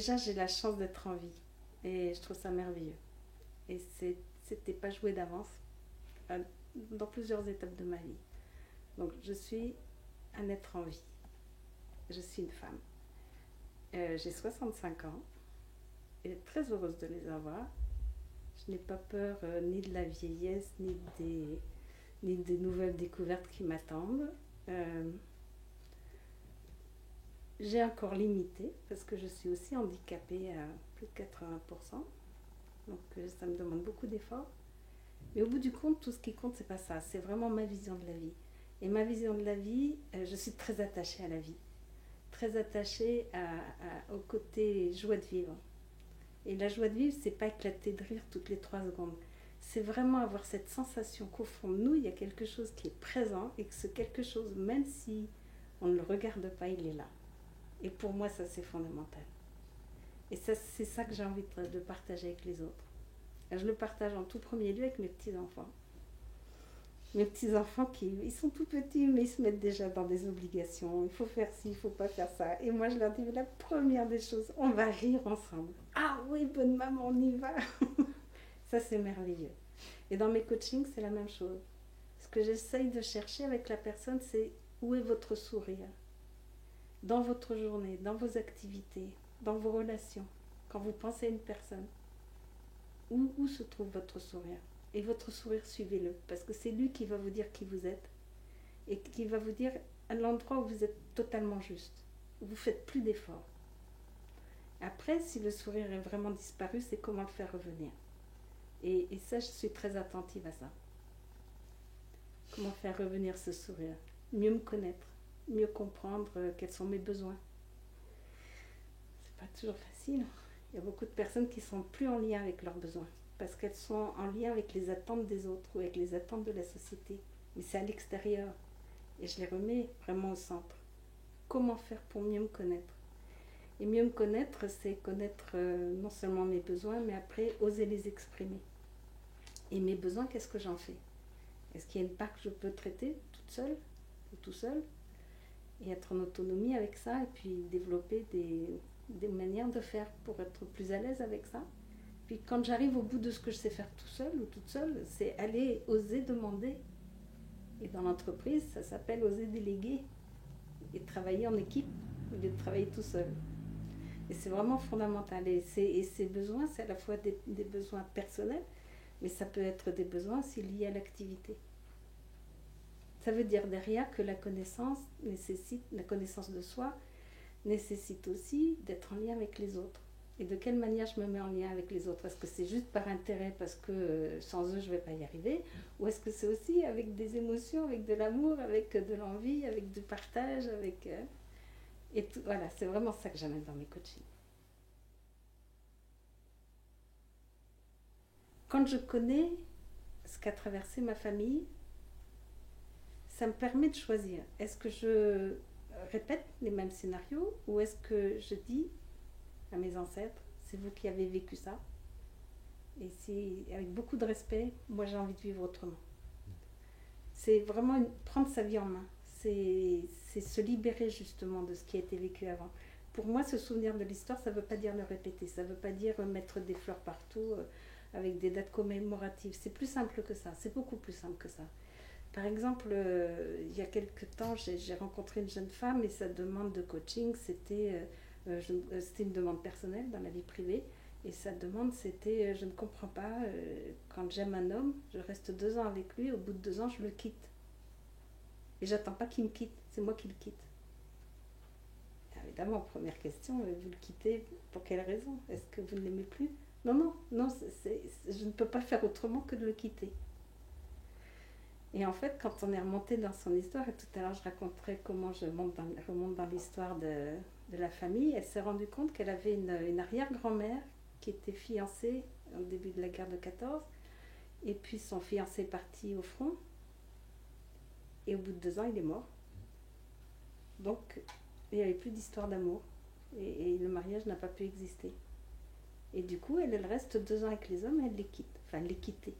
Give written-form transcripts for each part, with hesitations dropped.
déjà, j'ai la chance d'être en vie. Et je trouve ça merveilleux. Et c'était pas joué d'avance dans plusieurs étapes de ma vie. Donc, je suis un être en vie. Je suis une femme. J'ai 65 ans et très heureuse de les avoir. Je n'ai pas peur ni de la vieillesse, ni des nouvelles découvertes qui m'attendent. Euh, j'ai un corps limité parce que je suis aussi handicapée à plus de 80%. Donc ça me demande beaucoup d'efforts. Mais au bout du compte, tout ce qui compte, c'est pas ça. C'est vraiment ma vision de la vie. Et ma vision de la vie, je suis très attachée à la vie. Très attachée au côté joie de vivre. Et la joie de vivre, c'est pas éclater de rire toutes les 3 secondes. C'est vraiment avoir cette sensation qu'au fond de nous, il y a quelque chose qui est présent et que ce quelque chose, même si on ne le regarde pas, il est là. Et pour moi, ça, c'est fondamental. Et ça, c'est ça que j'ai envie de partager avec les autres. Je le partage en tout premier lieu avec mes petits-enfants. Mes petits-enfants, ils sont tout petits, mais ils se mettent déjà dans des obligations. Il faut faire ci, il ne faut pas faire ça. Et moi, je leur dis, la première des choses, on va rire ensemble. Ah oui, bonne maman, on y va. Ça, c'est merveilleux. Et dans mes coachings, c'est la même chose. Ce que j'essaye de chercher avec la personne, c'est où est votre sourire dans votre journée, dans vos activités, dans vos relations, quand vous pensez à une personne. Où se trouve votre sourire? Et votre sourire, suivez-le, parce que c'est lui qui va vous dire qui vous êtes et qui va vous dire à l'endroit où vous êtes totalement juste, où vous ne faites plus d'efforts. Après, si le sourire est vraiment disparu, c'est comment le faire revenir. Et ça, je suis très attentive à ça. Comment faire revenir ce sourire? Mieux me connaître, mieux comprendre quels sont mes besoins. C'est pas toujours facile. Il y a beaucoup de personnes qui sont plus en lien avec leurs besoins parce qu'elles sont en lien avec les attentes des autres ou avec les attentes de la société. Mais c'est à l'extérieur et je les remets vraiment au centre. Comment faire pour mieux me connaître? Et mieux me connaître, c'est connaître non seulement mes besoins, mais après oser les exprimer. Et mes besoins, qu'est-ce que j'en fais? Est-ce qu'il y a une part que je peux traiter toute seule ou tout seul et être en autonomie avec ça et puis développer des manières de faire pour être plus à l'aise avec ça. Puis quand j'arrive au bout de ce que je sais faire tout seul ou toute seule, c'est aller oser demander. Et dans l'entreprise, ça s'appelle oser déléguer et travailler en équipe au lieu de travailler tout seul. Et c'est vraiment fondamental. Et ces besoins, c'est à la fois des besoins personnels, mais ça peut être des besoins aussi liés à l'activité. Ça veut dire derrière que la connaissance de soi nécessite aussi d'être en lien avec les autres. Et de quelle manière je me mets en lien avec les autres? Est-ce que c'est juste par intérêt parce que sans eux je ne vais pas y arriver? Ou est-ce que c'est aussi avec des émotions, avec de l'amour, avec de l'envie, avec du partage, et tout, voilà, c'est vraiment ça que j'amène dans mes coachings. Quand je connais ce qu'a traversé ma famille, ça me permet de choisir. Est-ce que je répète les mêmes scénarios ou est-ce que je dis à mes ancêtres, c'est vous qui avez vécu ça et c'est avec beaucoup de respect, moi j'ai envie de vivre autrement. C'est vraiment prendre sa vie en main, c'est se libérer justement de ce qui a été vécu avant. Pour moi, se souvenir de l'histoire, ça ne veut pas dire le répéter, ça ne veut pas dire mettre des fleurs partout avec des dates commémoratives. C'est plus simple que ça, c'est beaucoup plus simple que ça. Par exemple, il y a quelques temps, j'ai rencontré une jeune femme et sa demande de coaching, c'était une demande personnelle dans la vie privée. Et sa demande, c'était je ne comprends pas, quand j'aime un homme, je reste 2 ans avec lui, au bout de 2 ans, je le quitte. Et j'attends pas qu'il me quitte, c'est moi qui le quitte. Évidemment, première question, vous le quittez pour quelle raison? Est-ce que vous ne l'aimez plus? Non, je ne peux pas faire autrement que de le quitter. Et en fait, quand on est remonté dans son histoire, et tout à l'heure je raconterai comment je remonte dans l'histoire de la famille, elle s'est rendue compte qu'elle avait une arrière-grand-mère qui était fiancée au début de la guerre de 14, et puis son fiancé est parti au front, et au bout de 2 ans, il est mort. Donc, il n'y avait plus d'histoire d'amour, et le mariage n'a pas pu exister. Et du coup, elle reste 2 ans avec les hommes, et elle les quitte, enfin, elle les quittait.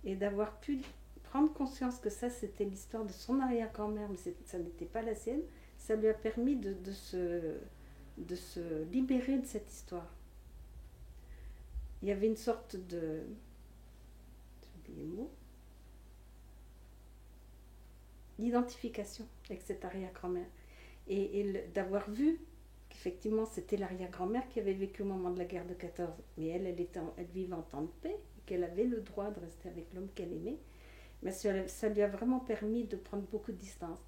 Et d'avoir pu prendre conscience que ça, c'était l'histoire de son arrière-grand-mère, mais ça n'était pas la sienne, ça lui a permis de se de se libérer de cette histoire. Il y avait une sorte de... j'ai oublié le mot. D'identification avec cette arrière-grand-mère. Et d'avoir vu qu'effectivement c'était l'arrière-grand-mère qui avait vécu au moment de la guerre de 14, mais elle vivait en temps de paix, et qu'elle avait le droit de rester avec l'homme qu'elle aimait, mais ça lui a vraiment permis de prendre beaucoup de distance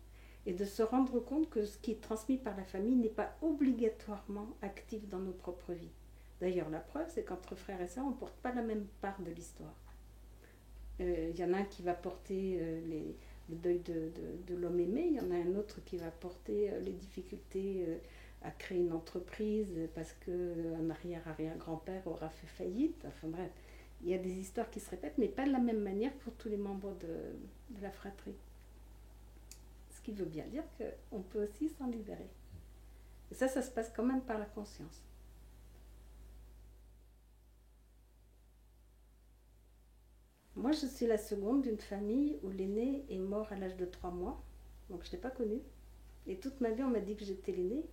et de se rendre compte que ce qui est transmis par la famille n'est pas obligatoirement actif dans nos propres vies. D'ailleurs, la preuve, c'est qu'entre frères et sœurs, on ne porte pas la même part de l'histoire. Il y en a un qui va porter le deuil de l'homme aimé, il y en a un autre qui va porter les difficultés à créer une entreprise parce qu'un arrière-arrière-grand-père aura fait faillite. Enfin bref, il y a des histoires qui se répètent, mais pas de la même manière pour tous les membres de la fratrie. Ce qui veut bien dire qu'on peut aussi s'en libérer. Et ça se passe quand même par la conscience. Moi, je suis la seconde d'une famille où l'aîné est mort à l'âge de 3 mois, donc je ne l'ai pas connu. Et toute ma vie, on m'a dit que j'étais l'aînée,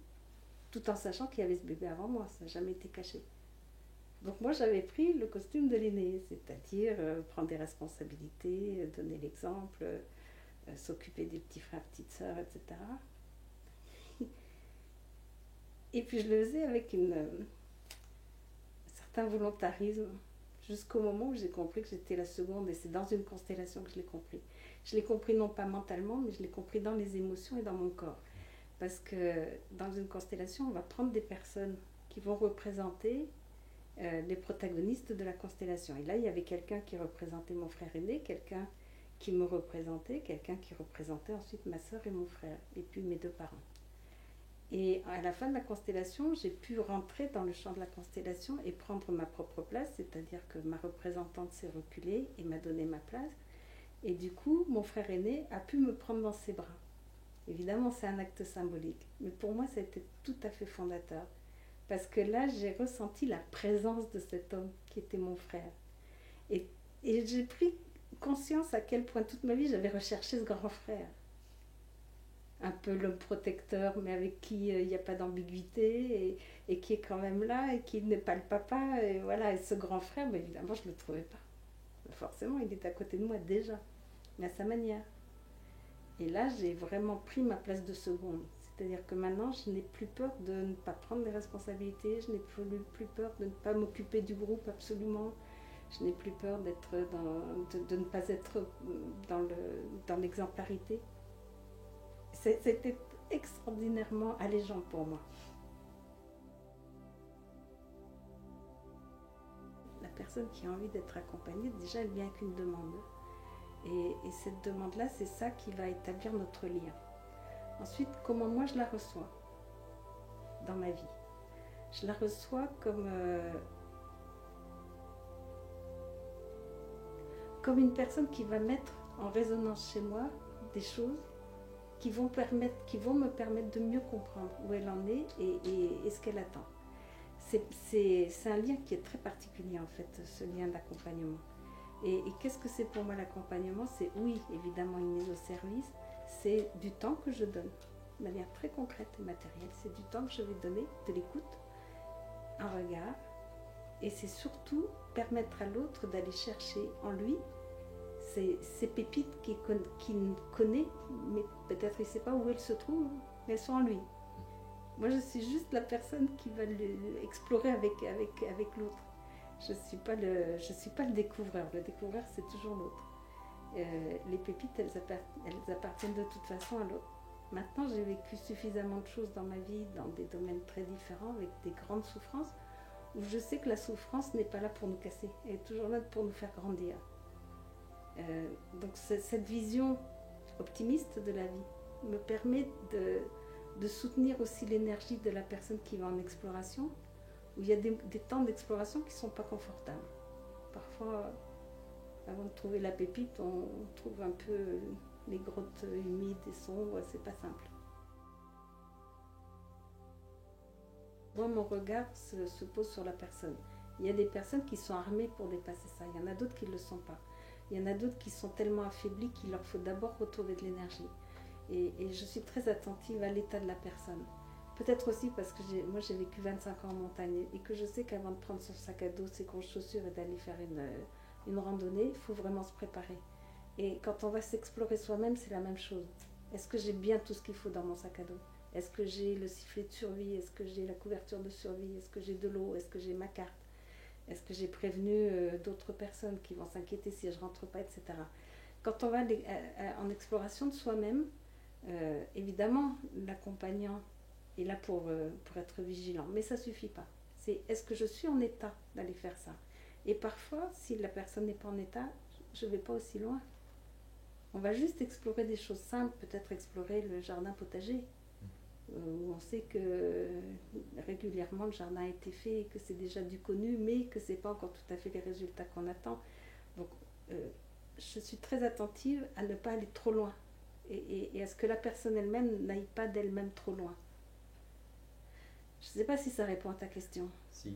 tout en sachant qu'il y avait ce bébé avant moi, ça n'a jamais été caché. Donc moi, j'avais pris le costume de l'aîné, c'est-à-dire prendre des responsabilités, donner l'exemple, s'occuper des petits frères, petites sœurs, etc. Et puis je le faisais avec un certain volontarisme, jusqu'au moment où j'ai compris que j'étais la seconde, et c'est dans une constellation que je l'ai compris. Je l'ai compris non pas mentalement, mais je l'ai compris dans les émotions et dans mon corps. Parce que dans une constellation, on va prendre des personnes qui vont représenter les protagonistes de la constellation. Et là, il y avait quelqu'un qui représentait mon frère aîné, quelqu'un qui me représentait, quelqu'un qui représentait ensuite ma soeur et mon frère, et puis mes 2 parents. Et à la fin de la constellation, j'ai pu rentrer dans le champ de la constellation et prendre ma propre place, c'est-à-dire que ma représentante s'est reculée et m'a donné ma place. Et du coup, mon frère aîné a pu me prendre dans ses bras. Évidemment, c'est un acte symbolique, mais pour moi, ça a été tout à fait fondateur. Parce que là, j'ai ressenti la présence de cet homme qui était mon frère. Et j'ai pris conscience à quel point toute ma vie, j'avais recherché ce grand frère. Un peu l'homme protecteur, mais avec qui il n'y a pas d'ambiguïté, et qui est quand même là, et qui n'est pas le papa. Et voilà, et ce grand frère, mais évidemment, je ne le trouvais pas. Forcément, il est à côté de moi déjà, mais à sa manière. Et là, j'ai vraiment pris ma place de seconde. C'est-à-dire que maintenant, je n'ai plus peur de ne pas prendre des responsabilités, je n'ai plus peur de ne pas m'occuper du groupe absolument, je n'ai plus peur de ne pas être dans l'exemplarité. C'était extraordinairement allégeant pour moi. La personne qui a envie d'être accompagnée, déjà, elle vient avec une demande. Et cette demande-là, c'est ça qui va établir notre lien. Ensuite, comment moi je la reçois dans ma vie? Je la reçois comme une personne qui va mettre en résonance chez moi des choses qui vont me permettre de mieux comprendre où elle en est et ce qu'elle attend. C'est un lien qui est très particulier en fait, ce lien d'accompagnement. Et qu'est-ce que c'est pour moi l'accompagnement? C'est oui, évidemment une mise au service, c'est du temps que je donne, de manière très concrète et matérielle. C'est du temps que je vais donner, de l'écoute, un regard, et c'est surtout permettre à l'autre d'aller chercher en lui ces pépites qu'il connaît, mais peut-être il ne sait pas où elles se trouvent, mais elles sont en lui. Moi, je suis juste la personne qui va l'explorer avec l'autre. Je ne suis pas le découvreur. Le découvreur, c'est toujours l'autre. Les pépites, elles appartiennent de toute façon à l'autre. Maintenant, j'ai vécu suffisamment de choses dans ma vie, dans des domaines très différents, avec des grandes souffrances, où je sais que la souffrance n'est pas là pour nous casser, elle est toujours là pour nous faire grandir. Donc cette vision optimiste de la vie me permet de soutenir aussi l'énergie de la personne qui va en exploration, où il y a des temps d'exploration qui ne sont pas confortables. Parfois, avant de trouver la pépite, on trouve un peu les grottes humides et sombres, c'est pas simple. Moi, mon regard se pose sur la personne. Il y a des personnes qui sont armées pour dépasser ça, il y en a d'autres qui ne le sont pas. Il y en a d'autres qui sont tellement affaiblies qu'il leur faut d'abord retrouver de l'énergie. Et je suis très attentive à l'état de la personne. Peut-être aussi parce que moi j'ai vécu 25 ans en montagne et que je sais qu'avant de prendre son sac à dos, ses grosses chaussures et d'aller faire une randonnée, il faut vraiment se préparer. Et quand on va s'explorer soi-même, c'est la même chose. Est-ce que j'ai bien tout ce qu'il faut dans mon sac à dos? Est-ce que j'ai le sifflet de survie? Est-ce que j'ai la couverture de survie? Est-ce que j'ai de l'eau? Est-ce que j'ai ma carte? Est-ce que j'ai prévenu d'autres personnes qui vont s'inquiéter si je rentre pas, etc. Quand on va en exploration de soi-même, évidemment, l'accompagnant est là pour être vigilant, mais ça suffit pas. C'est est-ce que je suis en état d'aller faire ça? Et parfois, si la personne n'est pas en état, je ne vais pas aussi loin. On va juste explorer des choses simples, peut-être explorer le jardin potager, où on sait que régulièrement le jardin a été fait et que c'est déjà du connu, mais que ce n'est pas encore tout à fait les résultats qu'on attend. Donc, je suis très attentive à ne pas aller trop loin et à ce que la personne elle-même n'aille pas d'elle-même trop loin. Je ne sais pas si ça répond à ta question. Si,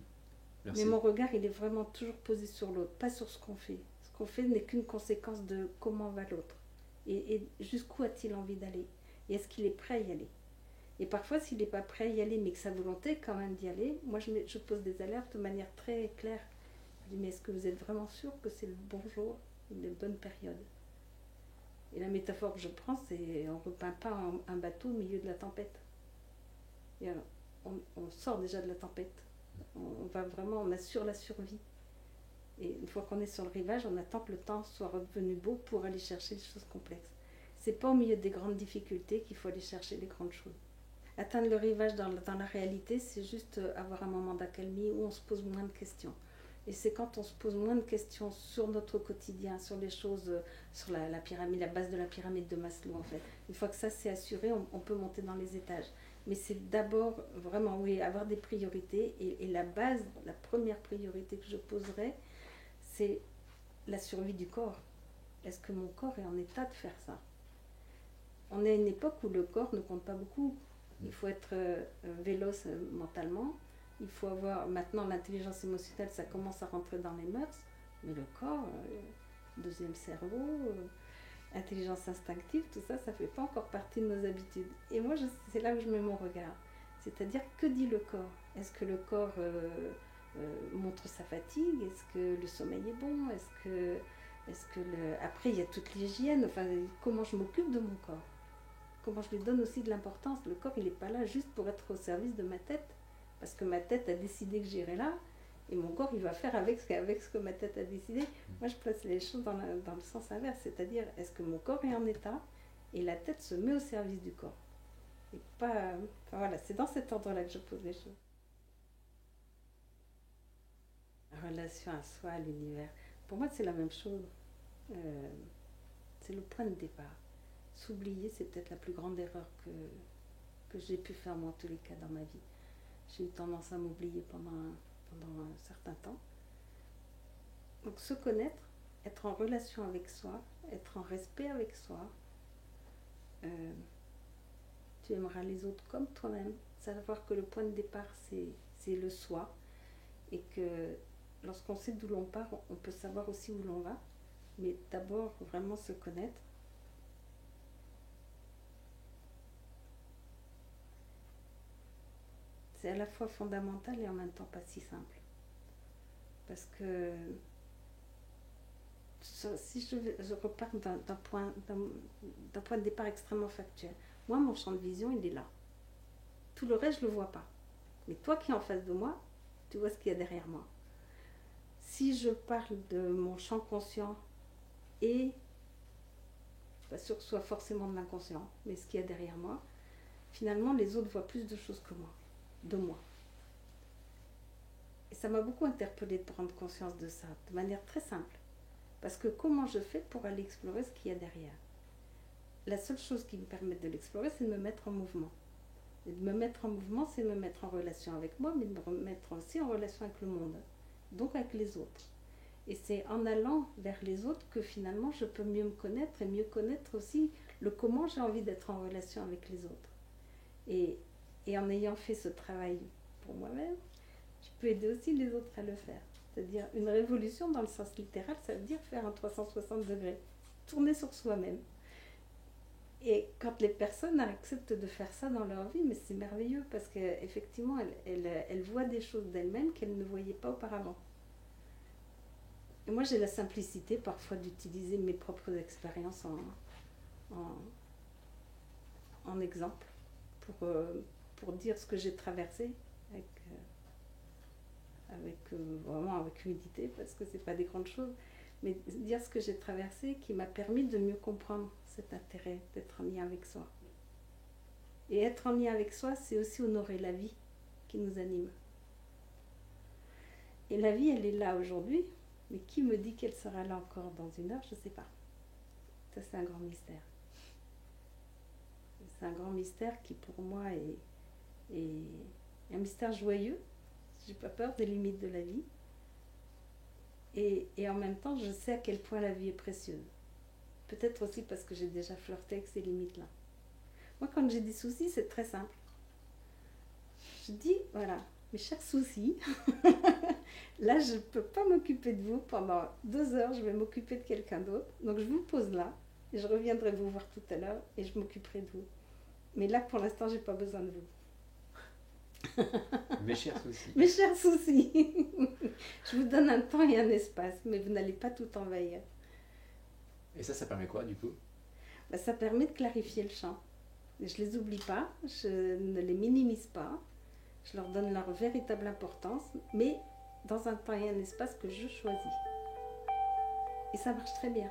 merci. Mais mon regard, il est vraiment toujours posé sur l'autre, pas sur ce qu'on fait. Ce qu'on fait n'est qu'une conséquence de comment va l'autre. Et jusqu'où a-t-il envie d'aller? Et est-ce qu'il est prêt à y aller? Et parfois, s'il n'est pas prêt à y aller, mais que sa volonté est quand même d'y aller, moi je pose des alertes de manière très claire. Je dis, mais est-ce que vous êtes vraiment sûr que c'est le bon jour, une bonne période? Et la métaphore que je prends, c'est on ne repeint pas un bateau au milieu de la tempête. Et alors, on sort déjà de la tempête. On assure la survie. Et une fois qu'on est sur le rivage, on attend que le temps soit revenu beau pour aller chercher des choses complexes. C'est pas au milieu des grandes difficultés qu'il faut aller chercher les grandes choses. Atteindre le rivage dans la réalité, c'est juste avoir un moment d'accalmie où on se pose moins de questions. Et c'est quand on se pose moins de questions sur notre quotidien, sur les choses, sur la pyramide, la base de la pyramide de Maslow en fait. Une fois que ça c'est assuré, on peut monter dans les étages. Mais c'est d'abord vraiment, oui, avoir des priorités. Et la base, la première priorité que je poserais, c'est la survie du corps. Est-ce que mon corps est en état de faire ça? On est à une époque où le corps ne compte pas beaucoup. Il faut être véloce mentalement. Il faut avoir, maintenant l'intelligence émotionnelle, ça commence à rentrer dans les mœurs. Mais le corps, deuxième cerveau, intelligence instinctive, tout ça, ça ne fait pas encore partie de nos habitudes. Et moi, c'est là où je mets mon regard. C'est-à-dire, que dit le corps? Est-ce que le corps montre sa fatigue? Est-ce que le sommeil est bon? Après, il y a toute l'hygiène. Enfin, comment je m'occupe de mon corps? Comment je lui donne aussi de l'importance? Le corps, il n'est pas là juste pour être au service de ma tête. Parce que ma tête a décidé que j'irai là. Et mon corps, il va faire avec ce que ma tête a décidé. Moi, je place les choses dans le sens inverse. C'est-à-dire, est-ce que mon corps est en état? Et la tête se met au service du corps. Et pas... Enfin, voilà, c'est dans cet ordre-là que je pose les choses. La relation à soi, à l'univers. Pour moi, c'est la même chose. C'est le point de départ. S'oublier, c'est peut-être la plus grande erreur que j'ai pu faire, moi, en tous les cas, dans ma vie. J'ai eu tendance à m'oublier pendant un certain temps. Donc se connaître, être en relation avec soi, être en respect avec soi. Tu aimeras les autres comme toi-même. Savoir que le point de départ, c'est le soi. Et que lorsqu'on sait d'où l'on part, on peut savoir aussi où l'on va. Mais d'abord, vraiment se connaître. C'est à la fois fondamental et en même temps pas si simple. Parce que si je repars d'un point de départ extrêmement factuel, moi, mon champ de vision, il est là. Tout le reste, je ne le vois pas. Mais toi qui es en face de moi, tu vois ce qu'il y a derrière moi. Si je parle de mon champ conscient et, je ne suis pas sûre que ce soit forcément de l'inconscient, mais ce qu'il y a derrière moi, finalement, les autres voient plus de choses que moi, de moi. Et ça m'a beaucoup interpellée de prendre conscience de ça, de manière très simple. Parce que comment je fais pour aller explorer ce qu'il y a derrière? La seule chose qui me permet de l'explorer, c'est de me mettre en mouvement. Et de me mettre en mouvement, c'est de me mettre en relation avec moi, mais de me mettre aussi en relation avec le monde, donc avec les autres. Et c'est en allant vers les autres que finalement je peux mieux me connaître et mieux connaître aussi le comment j'ai envie d'être en relation avec les autres. Et en ayant fait ce travail pour moi-même, je peux aider aussi les autres à le faire. C'est-à-dire une révolution dans le sens littéral, ça veut dire faire un 360 degrés, tourner sur soi-même. Et quand les personnes acceptent de faire ça dans leur vie, mais c'est merveilleux parce qu'effectivement, elles voient des choses d'elles-mêmes qu'elles ne voyaient pas auparavant. Et moi, j'ai la simplicité parfois d'utiliser mes propres expériences en, en exemple pour dire ce que j'ai traversé vraiment avec humilité parce que c'est pas des grandes choses, mais dire ce que j'ai traversé qui m'a permis de mieux comprendre cet intérêt d'être en lien avec soi. Et être en lien avec soi, c'est aussi honorer la vie qui nous anime. Et la vie, elle est là aujourd'hui, mais qui me dit qu'elle sera là encore dans une heure, je ne sais pas. Ça, c'est un grand mystère. C'est un grand mystère qui, pour moi, est un mystère joyeux. Je n'ai pas peur des limites de la vie. Et en même temps, je sais à quel point la vie est précieuse. Peut-être aussi parce que j'ai déjà flirté avec ces limites-là. Moi, quand j'ai des soucis, c'est très simple. Je dis, voilà, mes chers soucis, là, je ne peux pas m'occuper de vous pendant 2 heures, je vais m'occuper de quelqu'un d'autre. Donc, je vous pose là, et je reviendrai vous voir tout à l'heure, et je m'occuperai de vous. Mais là, pour l'instant, je n'ai pas besoin de vous. Mes chers soucis. Mes chers soucis. Je vous donne un temps et un espace, mais vous n'allez pas tout envahir. Et ça permet quoi, du coup? Ça permet de clarifier le champ. Je ne les oublie pas, je ne les minimise pas, je leur donne leur véritable importance, mais dans un temps et un espace que je choisis. Et ça marche très bien.